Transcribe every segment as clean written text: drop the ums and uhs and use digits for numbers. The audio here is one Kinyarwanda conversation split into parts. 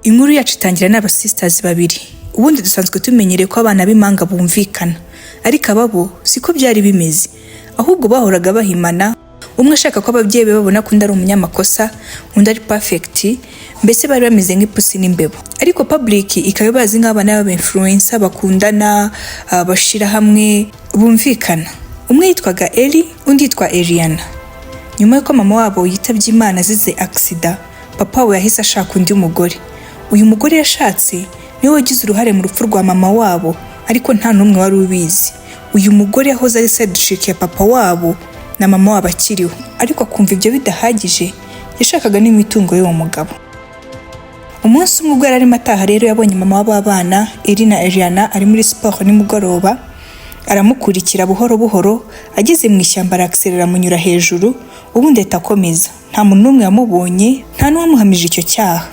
Inkuru yacu itangira n'aba sisters babiri. Ubundi dusanzwe tumenyereye ko abana b'imanga bumvikana, ariko ababo siko byari bimeze. Ahubwo bahoraga bahimana, umwe ashaka ko ababyeyi be babona ko undi ari umunyamakosa, undi ari perfect, mbese bari bameze nk'ipusi n'imbebo. Ariko public ikaba bazi nk'abana b'influencer bakundana, bashira hamwe, bumvikana. Umwe yitwaga Eli, undi yitwa Eliana. Nyuma yuko mama wabo yitabye Imana azize accident, papa we yahise ashaka undi mugore. Uyu mugore yashatse niwe wagize uruhare mu rupfu rwa mama wabo, ariko nta n'umwe wari ubizi. Uyu mugore yahoze ari side chick ya papa wabo na mama wabo akiriho, ariko akumva ibyo bidahagije, yashakaga n'imitungo y'uwo mugabo. Umunsi umwe ubwo yararimo ataha rero yabonye mama w'abana Eli na Eliana ari muri sport nimugoroba, aramukurikira buhoro buhoro, ageze mu ishyamba arakserera munyura hejuru, ubundi atakomeza. Nta muntu n'umwe yamubonye, nta n'uwamuhamije icyo cyaha.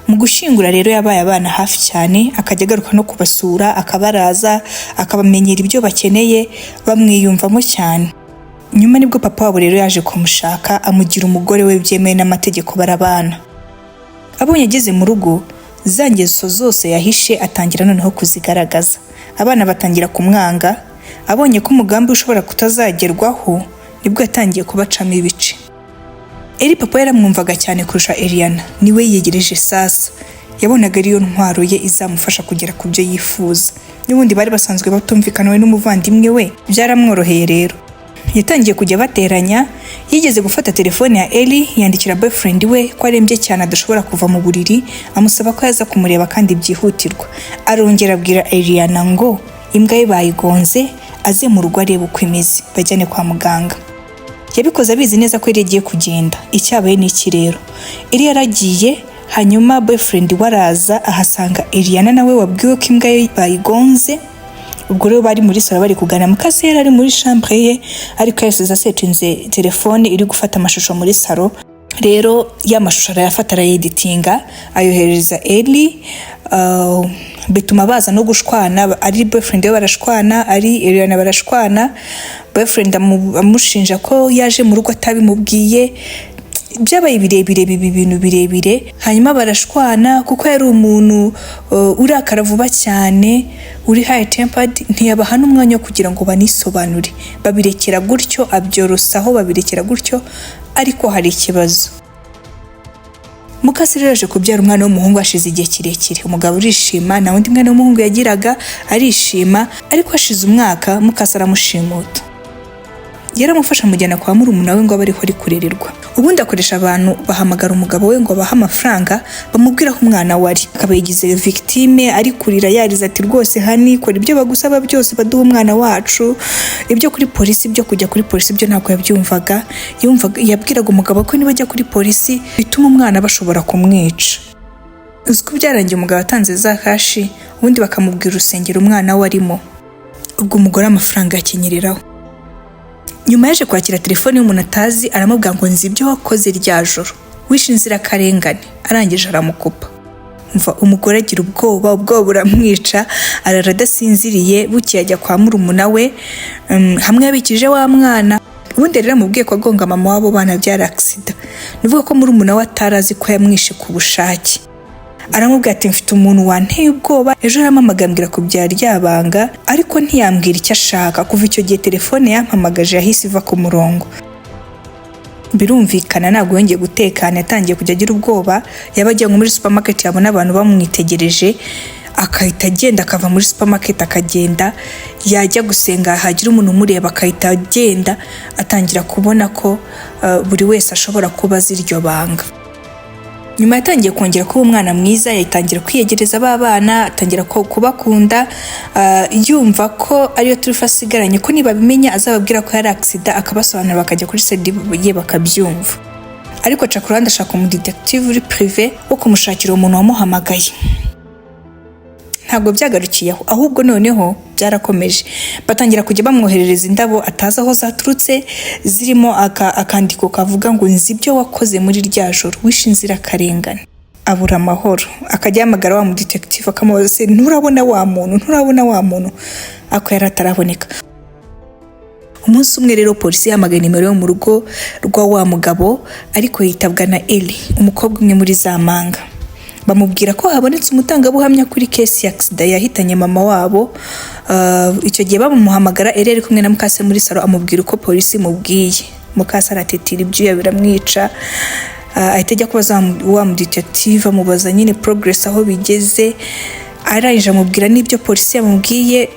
Mu gushingura rero yabaye abana hafi cyane, akajya agaruka no kubasura, akabaraza, akabamenyera ibyo bakeneye, bamwiyumvamo cyane. Nyuma nibwo papa wabo rero yaje kumushaka, amugira umugore we byemewe n'amategeko, barabana. Abonye ageze mu rugo, za ngeso zose yahishe atangira noneho kuzigaragaza. Abana batangira kumwanga, abonye ko umugambi ushobora kutazagerwaho, nibwo yatangiye kubacamo ibice. Eli papa yaramwumvaga cyane kurusha Eliana, niwe yiyegereje sasa. Yabonaga ariyo ntwaro ye izamufasha kugera ku byo yifuza. N'ubundi bari basanzwe batumvikana we n'umuvandimwe we, byaramworoheye rero. Yatangiye kujya bateranya, yigeze gufata telefone ya Eli, yandikira boyfriend we ko arembye cyane adashobora kuva mu buriri, amusaba ko yaza kumureba kandi byihutirwa. Arongera abwira Eliana ngo imbwa ye bayigonze, aze mu rugo arebe uko imeze, bajyane kwa muganga. Yabikoze abizi neza ko Eli agiye kugenda. Icyabaye ni iki rero? Eli yaragiye, hanyuma boyfriend waraza ahasanga Eliana nawe wabwiwe ko imbwa ye bayigonze. Ubwo rero bari muri salo bari kugana, mukase yari ari muri chambre ye, ariko yasize asetinze telefone iri gufata amashusho muri salo. Rero ya mashusho arayafata arayeditinga, ayohereza Eli, bituma baza no gushwana. Ari boyfriend we barashwana, ari Eliana barashwana. Boyfriend amushinja ko yaje mu rugo atabimubwiye. Byabaye birebire, ibintu birebire. Hanyuma barashwana kuko yari umuntu urakara vuba cyane, uri high tempered, ntiyabaha n'umwanya wo kugira ngo banisobanure. Babirekera gutyo, abyorosaho babirekera gutyo, ariko hari ikibazo. Mukase rero yaje kubyara umwana w'umuhungu ashize igihe kirekire. Umugabo urishima, na undi mwana w'umuhungu yagiraga arishima, ariko ashize umwaka Mukase aramushimuta. Yaramufasha mujyana kwa murumuna we ngo abe ariho ari kurererwa. Ubundi akoresha abantu bahamagara umugabo we ngo abahe amafaranga, bamubwira ko umwana we ari. Akaba yigize victime, ari kurira yariza ati rwose hani kora ibyo bagusaba byose baduha umwana wacu. Ibyo kuri polisi, byo kujya kuri polisi byo ntabwo yabyumvaga. Yabwiraga umugabo ko niba ajya kuri polisi bituma umwana bashobora kumwica. Uziko byarangiye umugabo atanze za kashi, ubundi bakamubwira urusengero umwana we arimo. Ubwo umugore amafaranga yakenyereraho. Nyuma yaje kwakira telefone y'umuntu atazi, aramubwira ngo nzi ibyo wakoze rya joro, wishe inzirakarengane. Arangije aramukupa. Umva umugore agira ubwoba buramwica, arara adasinziriye. Bukiye ajya kwa murumuna we, hamwe yabikije wa mwana. Ubundi rero amubwiye ko agonga mama wabo bana byara accident. Nivuga ko murumuna we atarazi ko yamwishe ku bushake. Aramubwira ati mfite umuntu wanteye ubwoba, ejo aramamagambira ku bya ryabanga, ariko ntiyambwira icyo ashaka. Kuva icyo gihe telefone yampamagaje yahise iva ku murongo. Birumvikana ntabwo yongeye gutekana, yatangiye kujya agira ubwoba. Yabajya muri supermarket yabona abantu bamwitegereje, akahita agenda akava muri supermarket akagenda. Yajya gusenga hagira umuntu umureba akahita agenda. Atangira kubona ko buri wese ashobora kuba azi iryo banga. Nyuma yatangiye kongera kuba umwana mwiza, yatangira kwiyegereza abana, atangira kubakunda, yumva ko ariyo turufa asigaranye, ko niba bimenya azababwira ko yari accident, akabasobanura bakajya kuri sedi ye bakabyumva. Ariko aca ku ruhande ashaka umudetective uri privé wo kumushakira umuntu wamuhamagaye. Ntabwo byagarukiye aho, ahubwo noneho byarakomeje. Batangira kujya bamwoherereza indabo atazi aho zaturutse, zirimo akandiko kavuga ngo nzi ibyo wakoze muri rya joro, wishe inzirakarengane. Abura amahoro. Akajya yamagara wa mudetective akamubaza se nturabona wa muntu. Ako yari ataraboneka. Umunsi umwe rero polisi yamagana nimero yo mu rugo rwa wa mugabo, ariko yitabwa na Eli, umukobwa umwe muri za manga. bamubwira ko habonetse umutangabuhamya kuri case ya accident yahitanye mama wabo. Icyo gihe bamuhamagara ari kumwe na mukase muri salo, amubwira uko polisi mubwiye. Mukase aratetira ibyuya biramwica, ahita ajya kubaza wa mu detective amubaza nyine progress aho bigeze, arangije amubwira n'ibyo polisi yamubwiye.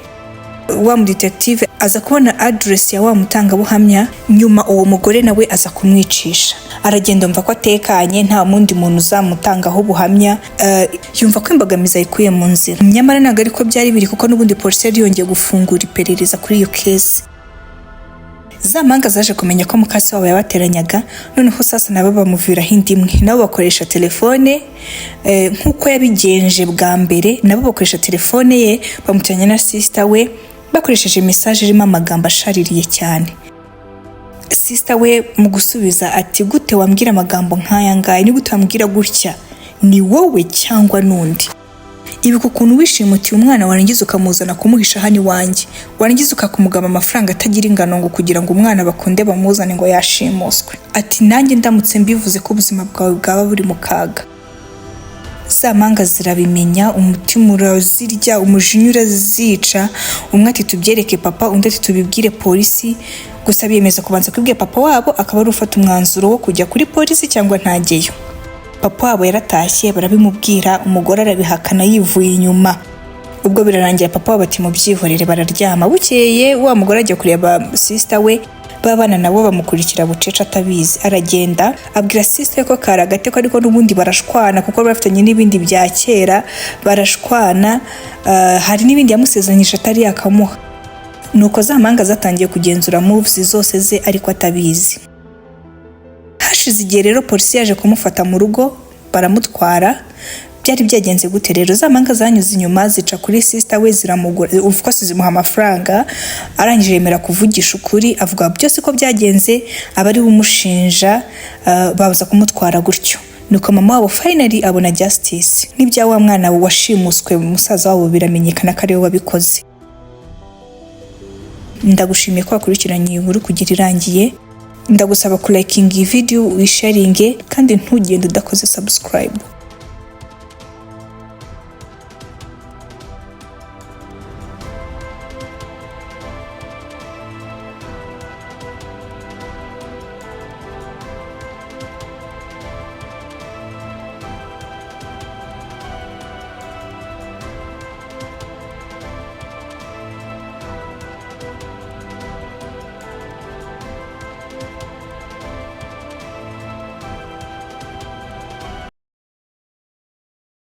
Wa mu detective aza kubona address ya wa mutangabuhamya, nyuma uwo mugore nawe aza kumwicisha. Aragenda umva ko atekanye, nta mundi muntu uzamutangaho ubuhamya, yumva ko imbogamizi ayikuye mu nzira. Nyamara ntabwo ariko byari biri, kuko n'ubundi polisi yari yongeye gufungura iperereza kuri iyo case. Za mpanga zaje kumenya ko mukase wabo yabateranyaga, noneho sasa nabo bamuviraho indi imwe. Nabo bakoresha telefone nk'uko yabigenje bwa mbere, nabo bakoresha telefone ye bamuteranya na sister we, bakoresheje message irimo amagambo ashaririye cyane. Sister we mu gusubiza ati gute wambwira amagambo nk'aya ngaya, ni gute wambwira gutya, ni wowe cyangwa nundi? Ibi kukuntu wishimutiye umwana warangiza ukamuzana kumuhisha hano iwanjye, warangiza ukakumugaba amafaranga atagira ingano ngo kugira ngo umwana bakunde bamuzane ngo yashimuswe. Ati nanjye ndamutse mbivuze ko ubuzima bwawe bwaba buri mu kaga. Za mpanga zirabimenya, umutima urazirya, umujinya urazica. Umwe ati tubyereke papa, undi ati tubibwire polisi. Gusa biyemeza kubanza kubwira papa wabo, akaba ari ufata umwanzuro wo kujya kuri polisi cyangwa ntajyeyo. Papa wabo yaratashye, barabimubwira, umugore arabihakana yivuye inyuma. Ubwo birarangira papa wabo ati mubyihorere, bararyama. Bukeye wa mugore ajya kureba sister we, babana nabo bamukurikira bucece atabizi. Aragenda abwira sister ko karagate ko ariko n'ubundi barashwana, kuko bafitanye n'ibindi bya kera, barashwana. Hari n'ibindi yamusezeranyije atari yakamuha. Nuko za mpanga zatangiye kugenzura moves zose ze ariko atabizi. Hashize igihe rero polisi yaje kumufata mu rugo, baramutwara. Byari byagenze gute rero? Za mpanga zanyuze inyuma zica kuri sister we, ziramugura, of course zimuha amafaranga. Arangije yemera kuvugisha ukuri, avuga byose ko byagenze, abari bumushinja babuza kumutwara gutyo. Nuko mama wabo finally abona justice. N'ibya wa mwana washimuswe musaza wabo biramenyekana ko ari we wabikoze. Ndagushimiye ko wakurikiranye iyi nkuru kugira irangiye. Ndagusaba ku liking iyi video, wisharinge, kandi ntugende udakoze subscribe.